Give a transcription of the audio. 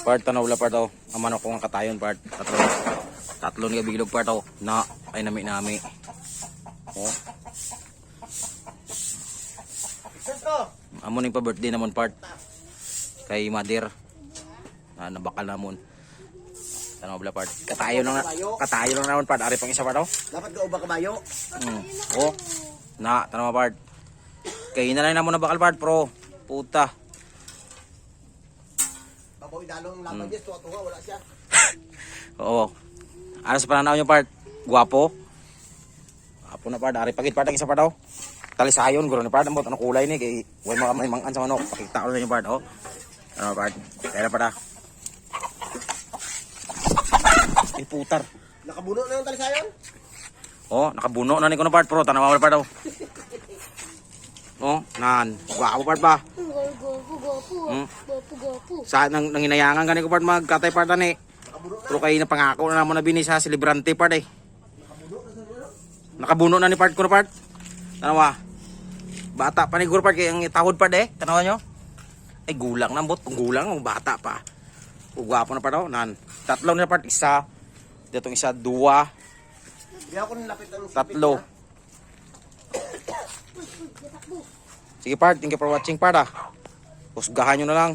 Part tanaw la part oh. Ang manok ko nga katayon part. Tatlo ni bilog part oh. Na ay nami. Oh. Amo ning pa birthday namon part. Kay mother. Nabakal namon. Tanaw bla part. Katayon lang namon part. Ari pang isa part oh. Dapat ka uba kabayo. Oh. Na tanaw part. Kay na lang namon na bakal part pro. Puta. Babaw idalong laban niya, tuwa-tuwa, wala siya. Oo. Ano sa pananaw nyo part? Guwapo? Apo na part. Ari pagit part ang isa part oh. Talisayon. Guro na part. Ano kulay ni. Kay may mangan sa manok. Pakita ko na yung part oh. Ano part? Kaya na part ah. Ay putar. Nakabuno na yung talisayon? Oh, nakabuno na ni ko na part pro. Tanawa na part oh. Oh, nan. Guwapo part ba? Gopo. Sa nang hinayangan gani ko part magkatay part ani. Pero kay napangako na namo na bini sa celebrante part eh. Nakabuno na ni part ko na part. Tanawa. Bata pa ni guro part kay ang tahod part eh. Tanawa nyo. Ay gulang na bot, gulang ang bata pa. Gwapo na part oh, nan. Tatlo na part isa. Ditong isa dua. Hindi ako nilapit ng Tatlo. Sige part, thank you for watching part ah. Husgahan nyo na lang.